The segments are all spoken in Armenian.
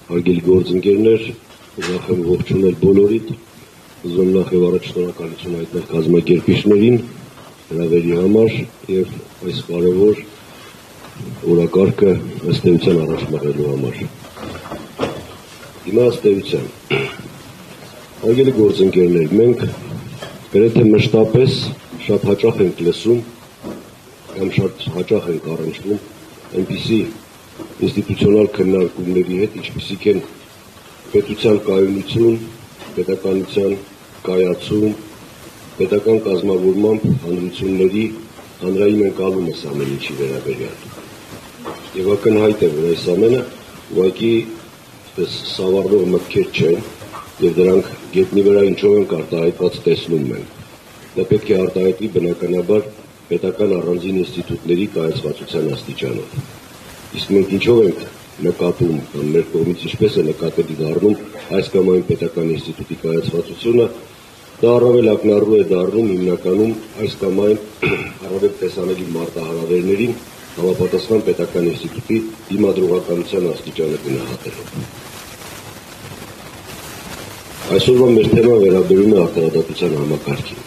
Հարգելի գործընկերներ, ուրախ եմ ողջունել բոլորիդ, ուզում նախ եւ առաջ շնորհակալություն հայտնել կազմակերպիչներին հրավերի համար եւ այս կարևոր օրակարգը ըստ էության առաջ մղելու համար։ Հիմա ըստ էության, հարգելի գործընկերներ, մենք գրեթե մշտապես շատ հաճախ ենք լսում կամ շատ հաճախ ենք առնչվում այնպիսի ինստիտուցիոնալ քննարկումների հետ, ինչպիսիք են պետության կայունություն, պետականության կայացում, պետական կազմավորմամբ հանրությունների հանրային ընկալումը ամեն ինչի վերաբերյալ։ Եվ ակնհայտ է, որ այս ամենը ուղղակի սավառնող մտքեր չեն, եւ դրանք գետնի վրա ինչով ենք արտահայտված տեսնում ենք։ Դա պետք է արտահայտվի բնականաբար պետական առանձին ինստիտուտների կայացվածության աստիճանով։ Իսկ մենք ինչով ենք նկատում, կամ մեր կողմից ինչպես է նկատելի դառնում այս կամ այն պետական ինստիտուտի կայացվածությունը, դա առավել ակնառու է դառնում հիմնականում այս կամ այն առավել տեսանելի մարտահրավերներին համապատասխան պետական ինստիտուտի դիմադրողականության աստիճանը գնահատելով։ Այսօրվա մեր թեման վերաբերում է արտարադատության համակարգին։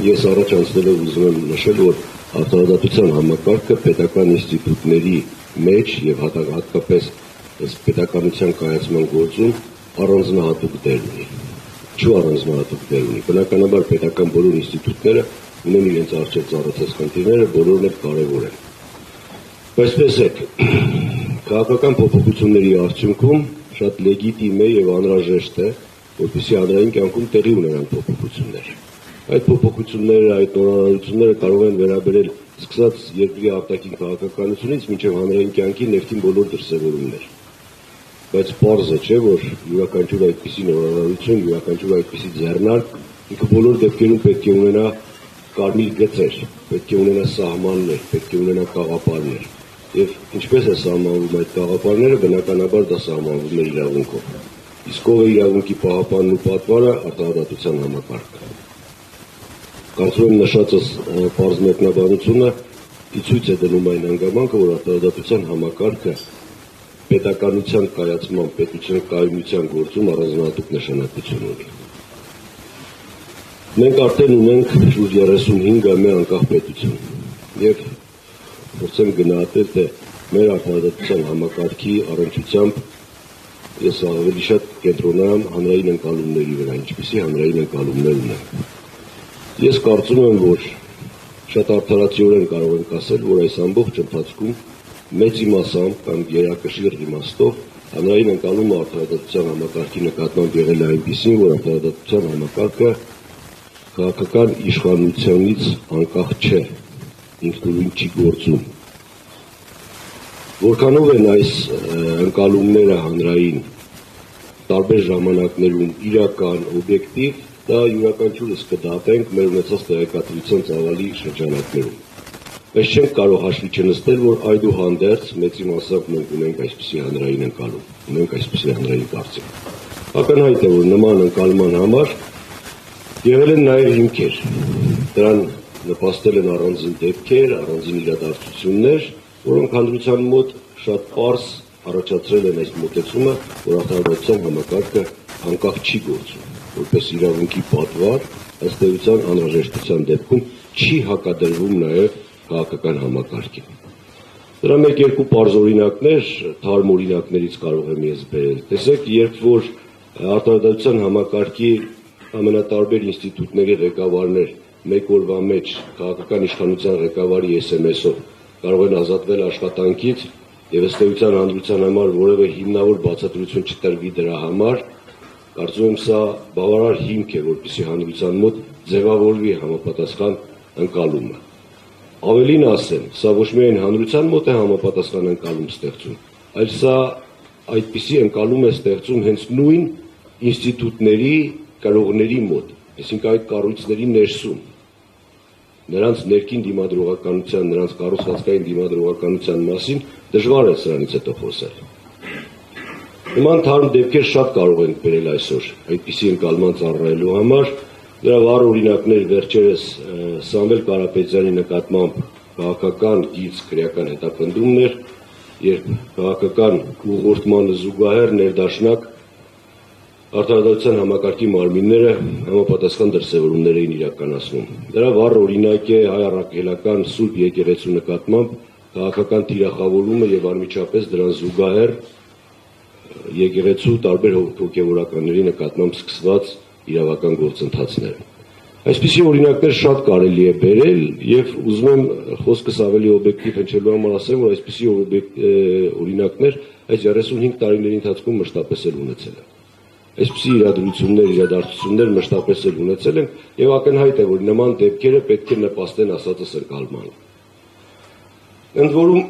Ես առաջ անցնելով ուզում եմ նշել, որ արտարադատության համակարգը պետական ինստիտուտների մեջ եւ հատկապես պետականության կայացման գործում առանձնահատուկ դեր ունի։ Ինչու առանձնահատուկ դեր ունի։ Բնականաբար պետական բոլոր ինստիտուտները ունեն իրենց առջև ծառացած խնդիրները, բոլորն էլ կարևոր են։ Բայց տեսեք, քաղաքական փոփոխությունների արդյունքում շատ լեգիտիմ է եւ անհրաժեշտ է, որպեսզի հանրային կյանքում տեղի ունենան փոփոխություններ։ Այդ փոփոխությունները, այդ նորարարությունները կարող են վերաբերել սկսած երկրի արտաքին քաղաքականությունից մինչև հանրային կյանքի ներքին բոլոր դրսևորումներ։ Բայց պարզ է, չէ, որ յուրաքանչյուր այդպիսի նորարարություն, յուրաքանչյուր այդպիսի ձեռնարկ ինքը բոլոր դեպքերում պետք է ունենա կարմիր գծեր, պետք է ունենա սահմաններ, պետք է ունենա կաղապարներ։ Եվ ինչպես է սահմանվում այդ կաղապարները, բնականաբար դա սահմանվում է իրավունքով։ Իսկ ով է իրավունքի պահապանն ու պատվարը, արտարադատության համակարգը։ Կարծում եմ նշածս պարզ մեկնաբանությունը ցույց է դնում այն հանգամանքը, որ արտարադատության համակարգը պետականության կայացման, պետության կայունության գործում առանձնահատուկ նշանակություն ունի։ Մենք արդեն ունենք շուրջ 35-ամյա անկախ պետություն եւ փորձեմ գնահատել, թե մեր արտարադատության համակարգի առնչությամբ ես ավելի շատ կենտրոնանամ հանրային ընկալումների վրա, ինչպիսի հանրային ընկալումներ ունենք։ Ես կարծում եմ, որ շատ արդարացիորեն կարող ենք ասել, որ այս ամբողջ ընթացքում մեծ իմաստով կամ երակշիռ իմաստով հանրային ընկալումը արտարադատության համակարգի նկատմամբ եղել է այնպիսին, որ արտարադատության համակարգը քաղաքական իշխանությունից անկախ չէ, ինքնուրույն չի գործում։ Որքանով են այս ընկալումները հանրային տարբեր ժամանակներում իրական, օբյեկտիվ, դա յուրաքանչյուրս կդատենք մեր ունեցած տեղեկատվության ծավալի շրջանակներում։ Բայց չենք կարող հաշվի չնստել, որ այդուհանդերձ մեծ իմաստով մենք ունենք այսպիսի հանրային ընկալում, ունենք այսպիսի հանրային կարծիք։ Ակնհայտ է, որ նման ընկալման համար եղել են նաև հիմքեր։ Դրան նպաստել են առանձին դեպքեր, առանձին իրադարձություններ, որոնք հանրության մոտ շատ պարզ առաջացրել են այս մոտեցումը, որ արտարադատության համակարգը անկախ չի գործում, որպես իրավունքի պատվար, ըստ էության անհրաժեշտության դեպքում չի հակադրվում նաև քաղաքական համակարգին։ Դրա մեկ-երկու պարզ օրինակներ, թարմ օրինակներից կարող եմ ես բերել։ Տեսեք, երբ որ արտարադատության համակարգի ամենատարբեր ինստիտուտների ղեկավարներ մեկ օրվա մեջ քաղաքական իշխանության ղեկավարի SMS-ով կարող են ազատվել աշխատանքից եւ ըստ էության հանրության համար որևէ հիմնավոր բացատրություն չտրվի դրա համար, կարծում եմ սա բավարար հիմք է, որպեսզի հանրության մոտ ձևավորվի համապատասխան ընկալումը։ Ավելին ասեմ, սա ոչ միայն հանրության մոտ է համապատասխան ընկալում ստեղծում, այլ սա այդպիսի ընկալում է ստեղծում հենց նույն ինստիտուտների կրողների մոտ, այսինքն այդ կառույցների ներսում։ Նրանց ներքին դիմադրողականության, նրանց կառուցվածքային դիմադրողականության մասին դժվար է սրանից հետո խոսել։ Նման թարմ դեպքեր շատ կարող ենք բերել այսօր այդպիսի ընկալման ծառայելու համար։ Դրա վառ օրինակներ վերջերս Սամվել Կարապետյանի նկատմամբ քաղաքական գիծ քրեական հետապնդումներ, երբ քաղաքական ուղղորդմանը զուգահեռ ներդաշնակ արդարադատության համակարգի մարմինները համապատասխան դրսևորումներ էին իրականացնում։ Դրա վառ օրինակ է հայ առաքելական Սուրբ եկեղեցու նկատմամբ քաղաքական թիրախավորումը եւ անմիջապես դրան զուգահեռ եկեղեցու տարբեր հոգևորականների նկատմամբ սկսված իրավական գործընթացները։ Այսպիսի օրինակներ շատ կարելի է բերել եւ ուզում եմ խոսքս ավելի օբյեկտիվ հնչելու համար ասեմ, որ այսպիսի օրինակներ այս 35 տարիների ընթացքում մշտապես էլ ունեցել են։ Այսպիսի իրադարձություններ մշտապես էլ ունեցել են եւ ակնհայտ է, որ նման դեպքերը պետք է նպաստեն ասածս ընկալմանը։ Ընդ որում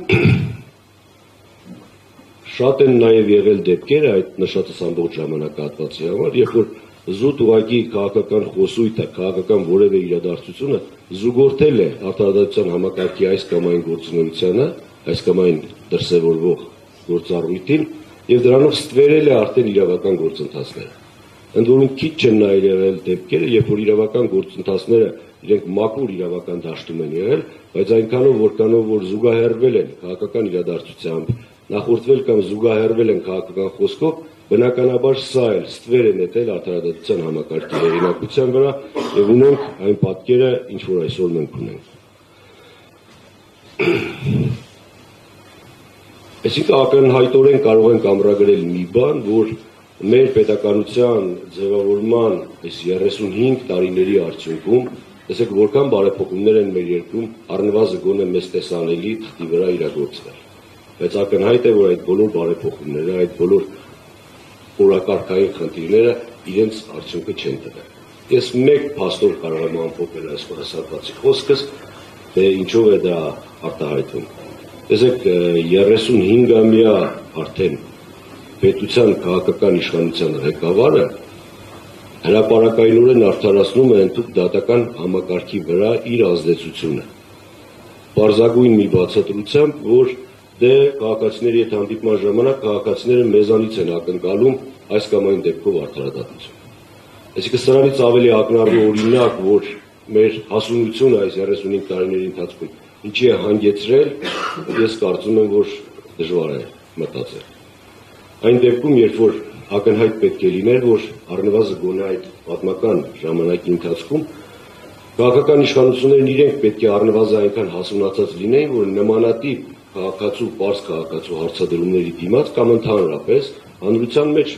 շատ են նաեւ եղել դեպքեր այդ նշածս ամբողջ ժամանակահատվածի համար, երբ որ զուտ ուղղակի քաղաքական խոսույթը, քաղաքական որևէ իրադարձությունը զուգորդել է արդարադատության համակարգի այս կամ այն գործունեությանը, այս կամ այն դրսևորվող գործառույթին եւ դրանով ստվերել է արդեն իրավական գործընթացները։ Ընդ որում քիչ չեն նաեւ եղել դեպքերը, երբ որ իրավական գործընթացները իրենք մաքուր իրավական դաշտում են եղել, բայց այնքանով որքանով որ զուգահեռվել են քաղաքական իրադարձությամբ, նախորդվել կամ զուգահեռվել են քաղաքական խոսքով, բնականաբար սա էլ ստվեր է նետել արդարադատության համակարգի հեղինակության վրա եւ ունենք այն պատկերը, ինչ որ այսօր մենք ունենք։ Այսինքն ակնհայտորեն կարող ենք ամրագրել մի բան, որ մեր պետականության ձևավորման այս 35 տարիների արդյունքում, տեսեք որքան բարեփոխումներ են մեր երկրում առնվազն գոնե մեզ տեսանելի թղթի վրա իրագործվել։ Բայց ակնհայտ է, որ այդ բոլոր բարեփոխումները, այդ բոլոր օրակարգային խնդիրները իրենց արդյունքը չեն տվել։ Ես մեկ փաստոր կարող եմ ամփոփել այս հրասարվածի խոսքս, թե ինչով է դա արտահայտվում։ Տեսեք 35-ամյա արդեն պետության քաղաքական իշխանության ղեկավարը հրապարակայնորեն արդարացնում է ընդհանուր դատական համակարգի վրա իր ազդեցությունը։ Պարզագույն մի բացատրությամբ, որ դե քաղաքացիների հետ հանդիպման ժամանակ քաղաքացիները մեզանից են ակնկալում այս կամ այն դեպքով արդարադատություն։ Այսինքն սրանից ավելի ակնառու օրինակ, որ մեր հասունությունը այս 35 տարիների ընթացքում ինչի է հանգեցրել, ես կարծում եմ, որ դժվար է մտածել։ Այն դեպքում, երբ որ ակնհայտ պետք է լիներ, որ առնվազն գոնե այդ պատմական ժամանակի ընթացքում քաղաքական իշխանություններն իրենք պետք է առնվազն այնքան հասունացած լինեին, որ նմանատիպ քաղաքացու, պարզ քաղաքացու հարցադրումների դիմաց կամ ընդհանրապես հանրության մեջ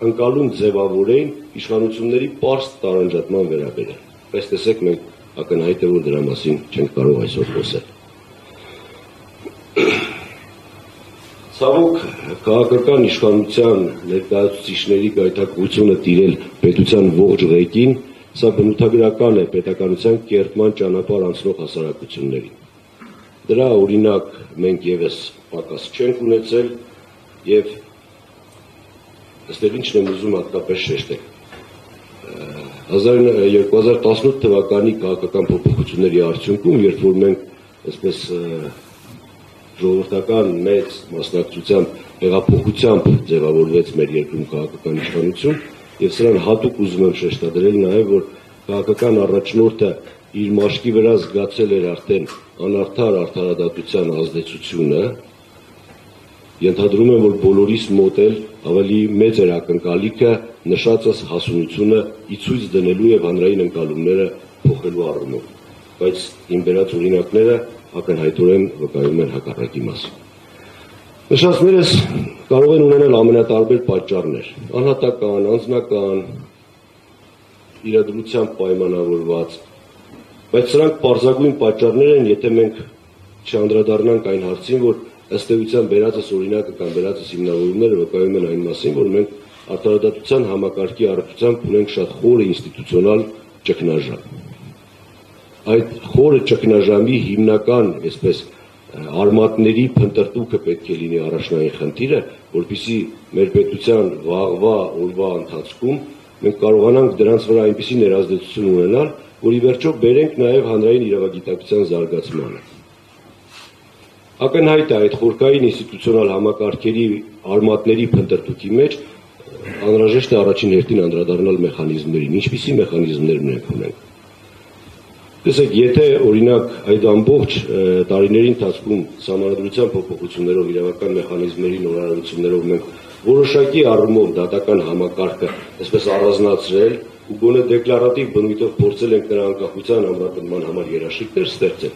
ընկալուն ձևավորեին իշխանությունների պարզ տարանջատման վերաբերյալ։ Բայց տեսեք, մենք ակնհայտ է, որ դրա մասին չենք կարող այսօր խոսել։ Ցավոք, քաղաքական իշխանության ներկայացուցիչների գայթակղությունը տիրել պետության ողջ ղեկին, սա բնութագրական է պետականության կերտման ճանապարհ անցնող հասարակություններին։ Դրա օրինակ մենք եւս պակաս չենք ունեցել եւ այստեղ ինչն եմ ուզում հատկապես շեշտել։ 2018 թվականի քաղաքական փոփոխությունների արդյունքում, երբ որ մենք այսպես ժողովրդական մեծ մասնակցությամբ հեղափոխությամբ ձևավորվեց մեր երկրում քաղաքական իշխանություն, եւ սրան հատուկ ուզում եմ շեշտադրել նաեւ, որ քաղաքական առաջնորդը իր մաշկի վրա զգացել էր արդեն անարդար արդարադատության ազդեցությունը, ենթադրում եմ, որ բոլորիս մոտ էլ ավելի մեծ էր ակնկալիքը նշածս հասունությունը ի ցույց դնելու եւ հանրային ընկալումները փոխելու առումով, բայց իմ բերած օրինակները ակնհայտորեն վկայում են հակառակի մասին։ Նշածներս կարող են ունենալ ամենատարբեր պատճառներ՝ անհատական, անձնական, իրադրությամբ պայմանավորված, բայց սրանք պարզագույն պատճառներ են, եթե մենք չանդրադառնանք այն հարցին, որ ըստ էության բերածս օրինակը կամ բերածս հիմնավորումները վկայում են այն մասին, որ մենք արդարադատության համակարգի առնչությամբ ունենք շատ խորը ինստիտուցիոնալ ճգնաժամ։ Այդ խորը ճգնաժամի հիմնական, այսպես արմատների փնտրտուքը պետք է լինի առաջնային խնդիրը, որպեսզի մեր պետության վաղվա օրվա ընթացքում մենք կարողանանք դրանց վրա այնպիսի ներազդեցություն ունենալ, որ ի վերջո բերենք նաև հանրային իրավագիտակցության զարգացմանը։ Ակնհայտ է այդ խորքային ինստիտուցիոնալ համակարգերի արմատների փնտրտուքի մեջ անհրաժեշտ է առաջին հերթին անդրադառնալ մեխանիզմներին, ինչպիսի մեխանիզմներ մենք ունենք։ Տեսեք, եթե օրինակ այդ ամբողջ տարիների ընթացքում սահմանադրության փոփոխություններով, իրավական մեխանիզմների նորարարություններով մենք որոշակի առումով դատական համակարգը այսպես առանձնացրել ու գոնե դեկլարատիվ բնույթով փորձել ենք նրա անկախության ամրապնդման համար երաշխիքներ ստեղծել,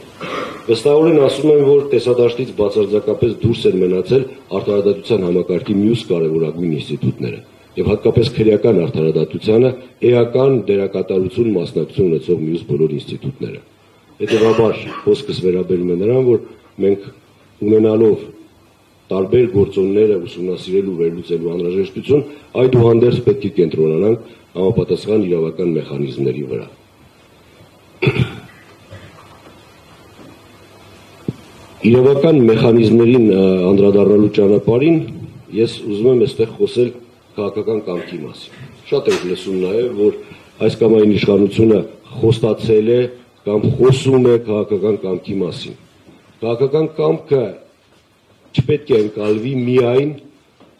վստահորեն ասում եմ, որ տեսադաշտից բացարձակապես դուրս են մնացել արդարադատության համակարգի մյուս կարևորագույն ինստիտուտները եւ հատկապես քրեական արդարադատությանը էական դերակատարություն մասնակցություն ունեցող մյուս բոլոր ինստիտուտները։ Հետևաբար խոսքս վերաբերում է նրան, որ մենք ունենալով տարբեր գործոնները ուսումնասիրելու վերլուծելու անհրաժեշտություն, այդուհանդերձ պետք է կենտրոնանանք համապատասխան իրավական մեխանիզմների վրա։ Իրավական մեխանիզմներին անդրադառնալու ճանապարհին ես ուզում եմ այստեղ խոսել քաղաքական կամքի մասին։ Շատ ենք լսում նաև, որ այս կամ այն իշխանությունը խոստացել է կամ խոսում է քաղաքական կամքի մասին։ Քաղաքական կամքը չպետք է ընկալվի միայն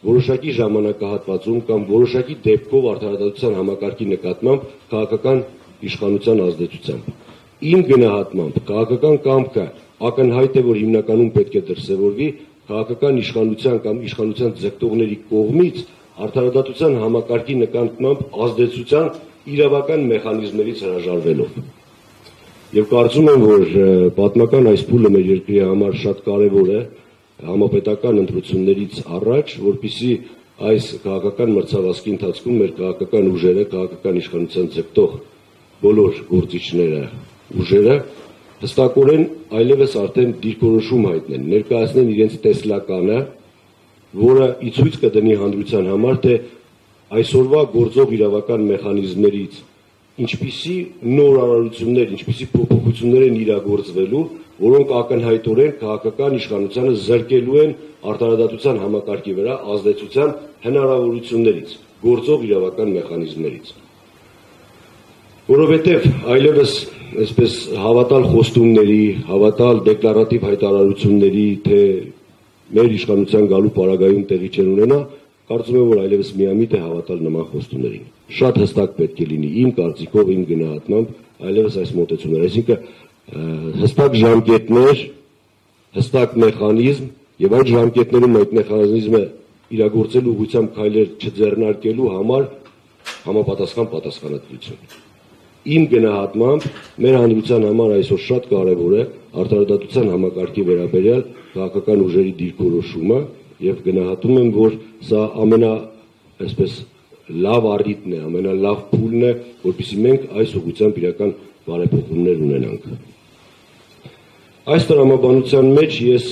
որոշակի ժամանակահատվածում կամ որոշակի դեպքով արդարադատության համակարգի նկատմամբ քաղաքական իշխանության ազդեցությամբ։ Իմ գնահատմամբ քաղաքական կամքը ակնհայտ է, որ հիմնականում պետք է դրսևորվի քաղաքական իշխանության կամ իշխանության ձգտողների կողմից արդարադատության համակարգի նկատմամբ ազդեցության իրավական մեխանիզմներից հրաժարվելով։ Եվ կարծում եմ, որ պատմական այս փուլը մեր երկրի համար շատ կարևոր է համապետական ընտրություններից առաջ, որպեսզի այս քաղաքական մրցավազքի ընթացքում մեր քաղաքական ուժերը, քաղաքական իշխանության ձգտող բոլոր գործիչները, ուժերը հստակորեն այլևս արդեն դիրքորոշում հայտնեն, ներկայացնեն իրենց տեսլականը, որը ի ցույց կդնի հանրության համար, թե այսօրվա գործող իրավական մեխանիզմներից ինչպիսի նորարարություններ, ինչպիսի փոփոխություններ են իրագործվելու, որոնք ակնհայտորեն քաղաքական իշխանությանը զրկելու են արդարադատության համակարգի վրա ազդեցության հնարավորություններից, գործող իրավական մեխանիզմներից։ Որովհետև այլևս այսպես հավատալ խոստումների, հավատալ դեկլարատիվ հայտարարությունների, թե մեր իշխանության գալու պարագայում տեղի չեն ունենա, կարծում եմ, որ այլևս միամիտ է հավատալ նման խոստումներին։ Շատ հստակ պետք է լինի իմ կարծիքով, իմ գնահատմամբ, այլևս այս մոտեցումները, այսինքն հստակ ժամկետներ, հստակ մեխանիզմ եւ այդ ժամկետներում այդ մեխանիզմը իրագործելու ուղղությամբ քայլեր չձեռնարկելու համար համապատասխան պատասխանատվություն։ Իմ գնահատմամբ մեր հանրության համար այսօր շատ կարևոր է արդարադատության համակարգի վերաբերյալ քաղաքական ուժերի դիրքորոշումը եւ գնահատում եմ, որ սա այսպես լավ առիթն է, ամենալավ փուլն է, որպեսզի մենք այս ուղղությամբ իրական բարեփոխումներ ունենանք։ Այս տրամաբանության մեջ ես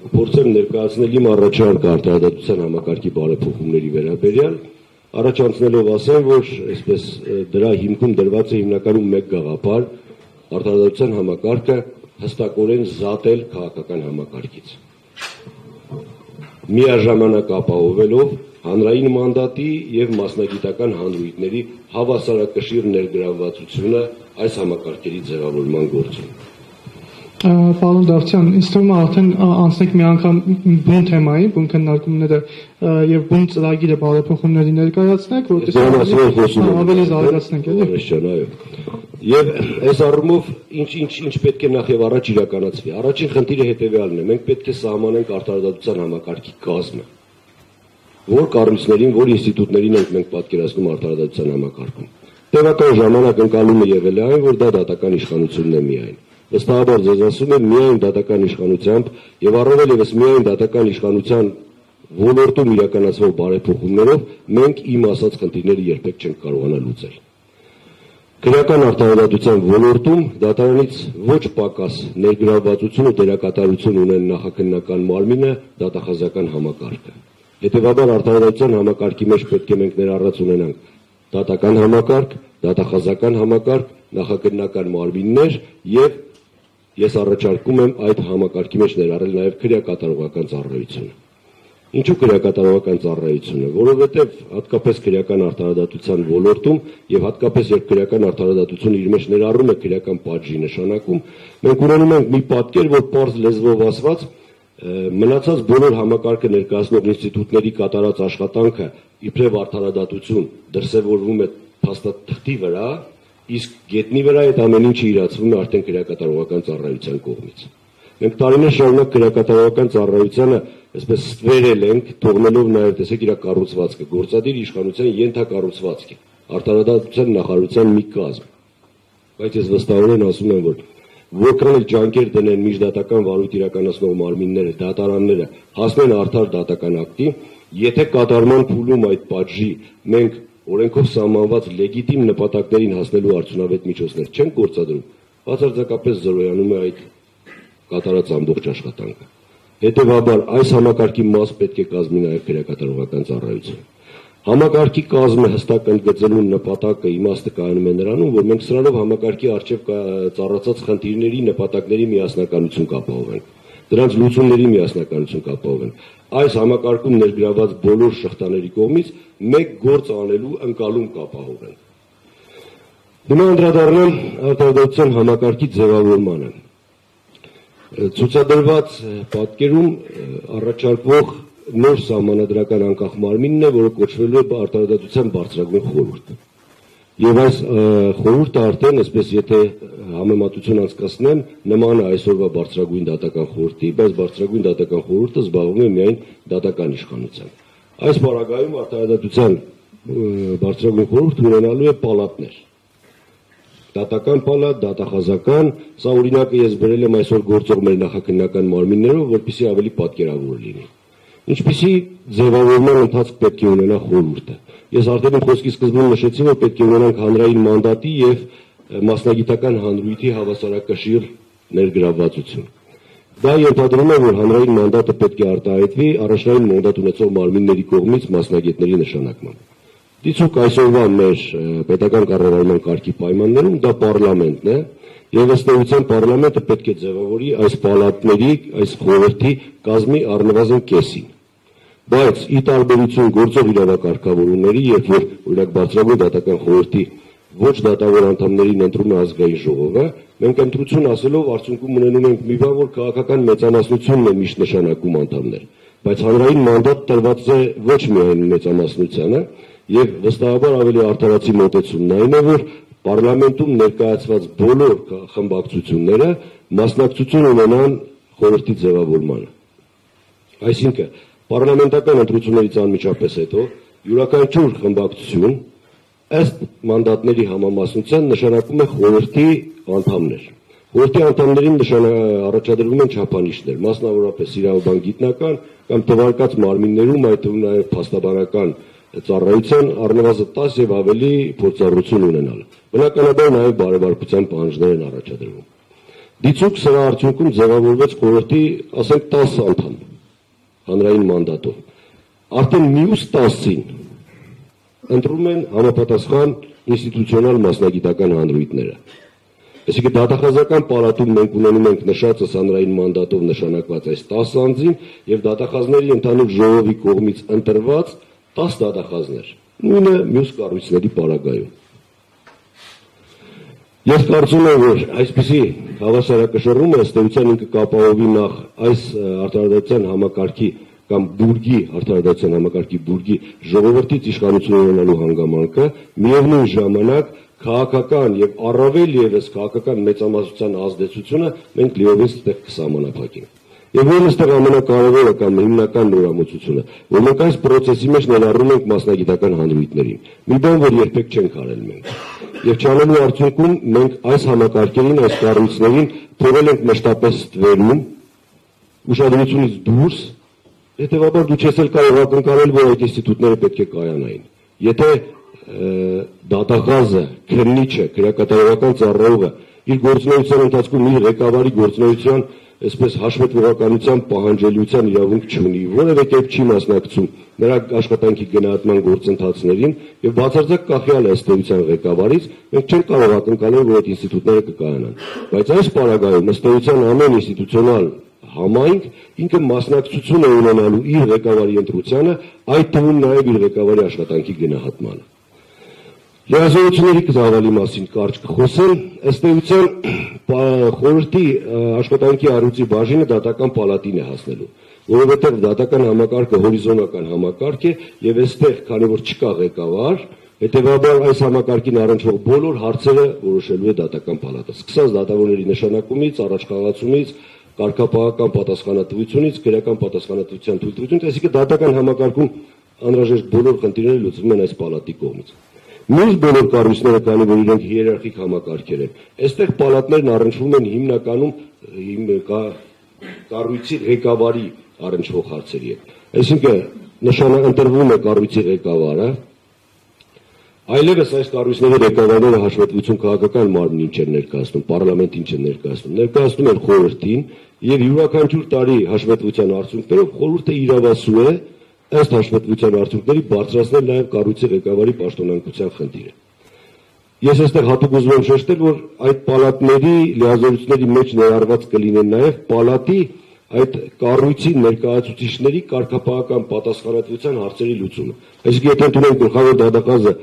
կփորձեմ ներկայացնել իմ առաջարկը արդարադատության համակարգի բարեփոխումների վերաբերյալ, առաջ անցնելով ասեմ, որ այսպես դրա հիմքում դրված է հիմնականում մեկ գաղափար՝ արդարադատության համակարգը հստակորեն զատել քաղաքական համակարգից։ Միաժամանակ ապահովելով հանրային մանդատի եւ մասնագիտական հանրույթների հավասարակշիռ ներգրավվածությունը այս համակարգերի ձևավորման գործում։ Պարոն Դավթյան, ինձ թվում է արդեն անցնենք մի անգամ բուն թեմայի, բուն քննարկումները եւ բուն ծրագիրը բարեփոխումների ներկայացնենք, որտեղ ավելի զարգացնենք, էլի։ Եվ այս առումով ինչ պետք է նախ եւ առաջ իրականացվի։ Առաջին խնդիրը հետեւյալն է. մենք պետք է սահմանենք արդարադատության համակարգի կազմը։ Որ կառույցներին, որ ինստիտուտներին ենք մենք պատկերացնում արդարադատության համակարգում։ Տևական ժամանակ ընկալումը եղել է այն, որ դա դատական իշխանությունն է միայն։ Վստահաբար ձեզ ասում եմ, միայն դատական իշխանությամբ եւ առավել եւս միայն դատական իշխանության ոլորտում իրականացվող բարեփոխումներով մենք իմ ասած խնդիրները երբեք չենք կարողանա լուծել։ Քրեական արդարադատության ոլորտում դատարանից ոչ պակաս ներգրավվածություն ու դերակատարություն ունեն նախաքննական մարմինը, դատախազական համակարգը։ Հետևաբար արդարադատության համակարգի մեջ պետք է մենք ներառած ունենանք դատական համակարգ, դատախազական համակարգ, նախաքննական մարմիններ եւ ես առաջարկում եմ այդ համակարգի մեջ ներառել նաեւ քրեակատարողական ծառայությունը։ Ինչու քրեակատարողական ծառայությունը, որովհետեւ հատկապես քրեական արդարադատության ոլորտում եւ հատկապես երբ քրեական արդարադատությունը իր մեջ ներառում է քրեական պատժի նշանակում, մենք ունենում ենք մի պատկեր, որ պարզ լեզվով ասված մնացած բոլոր համակարգը ներկայացնող ինստիտուտների կատարած աշխատանքը իբրև արդարադատություն դրսևորվում է փաստաթղթի վրա իսկ գետնի վրա այդ ամեն ինչը իրացվում է արդեն քրեակատարողական ծառայության կողմից։ Մենք տարիներ շարունակ քրեակատարողական ծառայությանը այսպես ստվերել ենք, թողնելով նաև տեսեք իր կառուցվածքը, գործադիր իշխանության ենթակառուցվածք է, արտարադատության նախարարության մի կազմ։ Բայց ես վստահորեն ասում եմ, որ որքան էլ ջանքեր դնեն միջդատական վարույթ իրականացնող մարմինները, դատարանները հասնեն արդար դատական ակտի, եթե կատարման փուլում այդ պատժի մենք օրենքով սահմանված լեգիտիմ նպատակներին հասնելու արդյունավետ միջոցներ չեն գործադրում, բացարձակապես զրոյանում է այդ կատարած ամբողջ աշխատանքը։ Հետևաբար այս համակարգի մաս պետք է կազմի նաև քրեակատարողական ծառայությունը։ Համակարգի կազմը հստակ ընդգծելու նպատակը իմաստը կայանում է նրանում, որ մենք սրանով համակարգի առջև ծառացած խնդիրների նպատակների միասնականություն կապահովենք, դրանց լուծումների միասնականություն կապահովենք։ Այս համակարգում ներգրաված բոլոր շղթաների կողմից մեկ գործ անելու ընկալում կապահովենք։ Հիմա անդրադառնամ արտարադատության համակարգի ձևավորմանը։ Ցուցադրված պատկերում առաջարկվող նոր սահմանադրական անկախ մարմինն է, որը կոչվելու է արտարադատության բարձրագույն խորհուրդ։ Եվ այս խորհուրդը արդեն, այսպես եթե համեմատություն անցկացնեմ, նման է այսօրվա բարձրագույն դատական խորհրդի, բայց բարձրագույն դատական խորհուրդը զբաղվում է միայն դատական իշխանությամբ։ Այս պարագայում արտարադատության բարձրագույն խորհուրդը ունենալու է պալատներ։ Դատական պալատ, դատախազական, սա օրինակը ես բերել եմ այսօր գործող մեր նախաքննական մարմիններով, որպեսզի ավելի պատկերավոր լինի։ Ինչպիսի ձևավորման ընթացք պետք է ունենա խորհուրդը։ Ես արդեն իմ խոսքի սկզբում նշեցի, որ պետք է ունենանք հանրային մանդատի եւ մասնագիտական հանրույթի հավասարակշիռ ներգրավվածություն։ Դա ենթադրում է, որ հանրային մանդատը պետք է արտահայտվի առաջնային մանդատ ունեցող մարմինների կողմից մասնագետների նշանակմամբ։ Դիցուք այսօրվա մեր պետական կառավարման կարգի պայմաններում դա պարլամենտն է, եւ ըստ էության պարլամենտը պետք է ձևավորի այս պալատների, այս խորհրդի կազմի առնվազն կեսին։ Բայց ի տարբերություն գործող իրավակարգավորումների, երբ որ օրինակ բարձրագույն դատական խորհրդի ոչ դատավոր անդամներին ընտրում է ազգային ժողովը, մենք ընտրություն ասելով արդյունքում ունենում ենք մի բան, որ քաղաքական մեծամասնությունն է միշտ նշանակում անդամներ, բայց հանրային մանդատ տրված է ոչ միայն մեծամասնությանը, եւ վստահաբար ավելի արդարացի մոտեցումն այն է, որ պարլամենտում ներկայացված բոլոր խմբակցությունները մասնակցություն ունենան խորհրդի ձևավորմանը։ Այսինքն, պարլամենտական ընտրություններից անմիջապես հետո յուրաքանչյուր խմբակցություն ըստ մանդատների համամասնության նշանակում է խորհրդի անդամներ։ Խորհրդի անդամներին առաջադրվում են չափանիշներ, մասնավորապես իրավաբան գիտնական կամ թվարկած մարմիններում, այդ թվում նաև փաստաբանական ծառայության առնվազն 10 եւ ավելի փորձառություն ունենալ։ Բնականաբար նաև բարեբարբության պահանջներ են առաջադրվում։ Դիցուք սրա արդյունքում ձևավորվեց խորհրդի, ասենք 10 անդամ հանրային մանդատով։ Արդեն մյուս 10-ին ընտրում են համապատասխան ինստիտուցիոնալ մասնագիտական հանրույթները։ Այսինքն դատախազական պալատում մենք ունենում ենք նշածս հանրային մանդատով նշանակված այս 10 անձին եւ դատախազների ընդհանուր ժողովի կողմից ընտրված 10 դատախազներ, նույնը մյուս կառույցների պարագայում։ Ես կարծում եմ, որ այսպիսի հավասարակշռումը ըստ էության ինքը կապահովի նախ այս արտարադատության համակարգի կամ բուրգի արտարադատության համակարգի բուրգի ժողովրդից իշխանություն ունենալու հանգամանքը, միևնույն ժամանակ քաղաքական եւ առավել եւս քաղաքական մեծամասնության ազդեցությունը մենք լիովին ստեղ կսահմանափակենք։ Եվ ո՞րն այստեղ ամենակարևորը կամ հիմնական նորամուծությունը, որ մենք այս process-ի մեջ ներառում ենք մասնագիտական հանրույթներին։ Մի բան, որ երբեք չենք արել մենք։ Եվ չանելու արդյունքում մենք այս համակարգերին, այս կառույցներին թողել ենք մշտապես ստվերում, ուշադրությունից դուրս, հետևաբար դու չես էլ կարող ակնկալել, որ այդ ինստիտուտները պետք է կայանային։ Եթե դատախազը, քննիչը, քրեակատարողական ծառայողը իր գործունեության ընթացքում իր ղեկավարի գործունեության այսպես հաշվետվողականության պահանջելիության իրավունք չունի, որևէ կերպ չի մասնակցում նրա աշխատանքի գնահատման գործընթացներին եւ բացարձակ կախյալ է ըստ էության ղեկավարից, մենք չենք կարող ակնկալել, որ այդ ինստիտուտները կկայանան։ Բայց այս պարագայում ըստ էության ամեն ինստիտուցիոնալ համայնք ինքը մասնակցություն է ունենալու իր ղեկավարի ընտրությանը, այդ թվում նաեւ իր ղեկավարի աշխատանքի գնահատմանը։ Լիազորությունների կզավալի մասին կարճ կխոսեմ, ըստ էության խորհրդի աշխատանքի առյուծի բաժինը դատական պալատին է հասնելու, որովհետև դատական համակարգը հորիզոնական համակարգ է եւ այստեղ, քանի որ չկա ղեկավար, Հետևաբար այս համակարգին առնչվող բոլոր հարցերը որոշելու է դատական պալատը։ Սկսած դատավորների նշանակումից, առաջխաղացումից, կարգապահական պատասխանատվությունից, քրեական պատասխանատվության թույլտվությունից, այսինքն դատական համակարգում անհրաժեշտ բոլոր խնդիրները լուծվում են այս պալատի կողմից։ Մյուս բոլոր կառույցները, քանի որ իրենք հիերարխիկ համակարգեր են, այստեղ պալատներն առնչվում են հիմնականում կառույցի ղեկավարի առնչվող հարցերի հետ։ Այսինքն ընտրվում է կառույցի ղեկավարը, այլևս այս կառույցների ղեկավարները հաշվետվություն քաղաքական մարմնին չեն ներկայացնում, պարլամենտին չեն ներկայացնում են խորհրդին եւ յուրաքանչյուր տարի հաշվետվության արդյունքներով խորհուրդը իրավասու է ըստ հաշվետվության արդյունքների բարձրացնել նաեւ կառույցի ղեկավարի պաշտոնանկության խնդիրը։ Ես այստեղ հատուկ ուզում եմ շեշտել, որ այդ պալատների լիազորությունների մեջ ներառված կլինեն նաեւ պալատի այդ կառույցի ներկայացուցիչների կարգապահական պատասխանատվության հարցերի լուծումը։ Այսինքն եթե ընդունենք գլխավոր դատախազը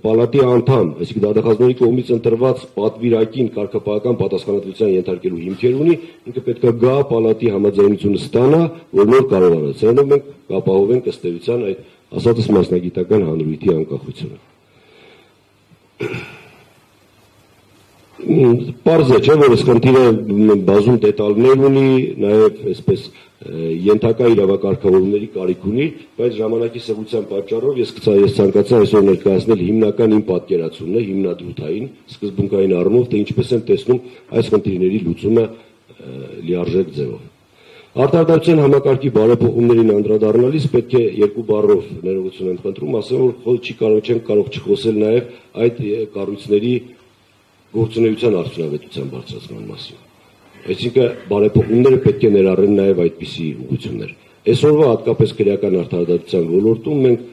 պալատի անդամ, այսինքն դատախազների կողմից ընտրված պատվիրակին կարգապահական պատասխանատվության ենթարկելու հիմքեր ունի, ինքը պետք է գա պալատի համաձայնությունը ստանա, որ նոր կառավարած։ Սրանով մենք կապահովենք ըստ էության այդ ասածս մասնագիտական հանրույթի անկախությունը։ Պարզ է, չէ՞, որ այս խնդիրը բազում դետալներ ունի, նաև այսպես ենթակա իրավակարգավորումների կարիք ունի, բայց ժամանակի սղության պատճառով ես ցանկացա այսօր ներկայացնել հիմնական իմ պատկերացումն է, հիմնադրութային, սկզբունքային առումով, թե ինչպես եմ տեսնում այս խնդիրների լուծումը լիարժեք ձևով։ Արտադրության համակարգի բարեփոխումներին անդրադառնալիս պետք է երկու բառով ներողություն եմ խնդրում, ասեմ, որ չենք կարող չխոսել նաև այդ կառույցների գործունեության արդյունավետության բարձրացման մասին։ Այսինքն բարեփոխումները պետք է ներառեն նաև այդպիսի ուղղություններ։ Այսօրվա հատկապես քրեական արդարադատության ոլորտում մենք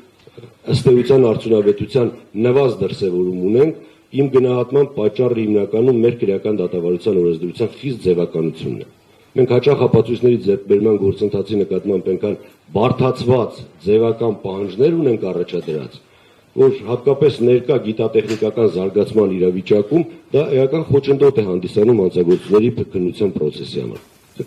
ըստ էության արդյունավետության նվազ դրսևորում ունենք, իմ գնահատման պատճառը հիմնականում մեր քրեական դատավարության օրենսդրության խիստ ձևականությունն է։ Մենք հաճախ ապացույցների ձեռքբերման գործընթացի նկատմամբ այնքան բարդացված ձևական պահանջներ ունենք առաջադրած, որ հատկապես ներկա գիտատեխնիկական զարգացման իրավիճակում դա էական խոչընդոտ է հանդիսանում հանցագործությունների քննության process-ի համար։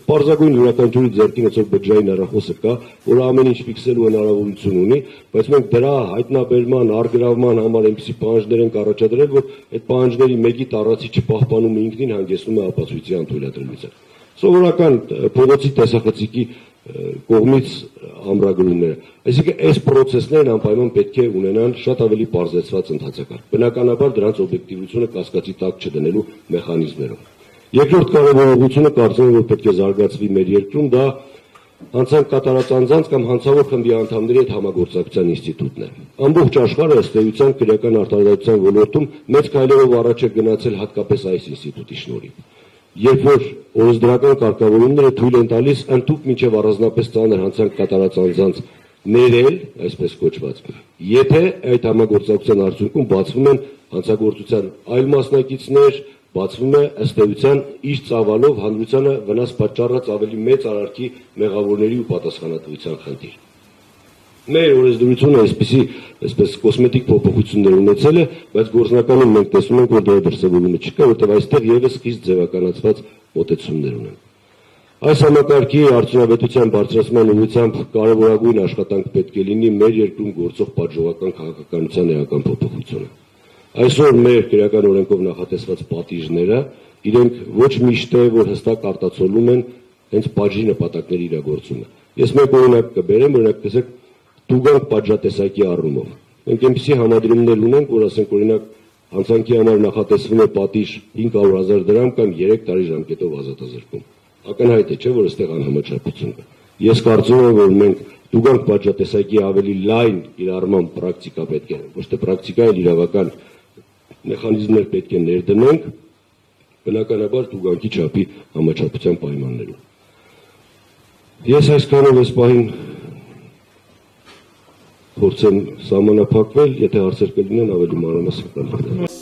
Պարզագույն յուրաքանչյուրի ձեռքին այսօր բջջային հեռախոսը կա, որ ամեն ինչ ֆիքսելու հնարավորություն ունի, բայց մենք դրա հայտնաբերման, առգրավման համար այնպիսի պահանջներ ենք առաջադրել, որ այդ պահանջների մեկի տարածի չպահպանումը ինքնին հանգեցնում է ապացույցի անթույլատրելիության։ Սովորական փողոցի տեսախցիկի կողմից ամրագրումները։ Այսինքն այս process-ներն անպայման պետք է ունենան շատ ավելի պարզեցված ընթացակարգ։ Բնականաբար դրանց օբյեկտիվությունը կասկածի տակ չդնելու մեխանիզմներով։ Երկրորդ կարևոր ուղղությունը կարծում եմ, որ պետք է զարգացվի մեր երկրում, դա հանցանք կատարած անձանց կամ հանցավոր խմբի անդամների հետ համագործակցության ինստիտուտն է։ Ամբողջ աշխարհը ըստ էության քրեական արդարադատության ոլորտում մեծ քայլերով առաջ է գնացել հատկապես այս ինստիտուտի շնորհիվ։ Երբ որ օրենսդրական կարգավորումները թույլ են տալիս ընդհանուր մինչև առանձնապես ծանր հանցանք կատարած անձանց ներել, այսպես կոչված, եթե այդ համագործակցության արդյունքում բացվում են հանցագործության այլ մասնակիցներ, բացվում է ըստ էության իր ծավալով հանրությանը վնաս պատճառած ավելի մեծ արարքի մեղավորների ու պատասխանատվության խնդիր։ Մեր օրենսդրությունը այսպես կոսմետիկ փոփոխություններ ունեցել է, բայց գործնականում մենք տեսնում ենք, որ դրա դրսևորումը չկա, որտեղ այստեղ եւս խիստ ձևականացված մոտեցումներ ունեն։ Այս համակարգի արդյունավետության բարձրացման ուղղությամբ կարևորագույն աշխատանք պետք է լինի մեր երկրում գործող պատժողական քաղաքականության էական փոփոխությունը։ Այսօր մեր քրեական օրենքով նախատեսված պատիժները իրենք ոչ միշտ է, որ հստակ արտացոլում են հենց պատժի նպատակների իրագործումը։ Ես մեկ օրինակ կբերեմ, օրինակ տեսեք տուգանք պատժատեսակի առումով։ Մենք այնպիսի համադրումներ ունենք, որ ասենք օրինակ հանցանքի համար նախատեսվում է պատիժ 500,000 դրամ կամ 3 տարի ժամկետով ազատազրկում։ Ակնհայտ է, չէ՞, որ այստեղ անհամաչափություն կա։ Ես կարծում եմ, որ մենք տուգանք պատժատեսակի ավելի լայն կիրառման պրակտիկա պետք է, ոչ թե պրակտիկա, այլ իրավական մեխանիզմներ պետք է ներդնենք, բնականաբար տուգանքի չափի համաչափության պայմաններում։ Ես այսքանով այս պահին փորձեմ սահմանափակվել, եթե հարցեր կլինեն ավելի մանրամասն կներկայացնեմ։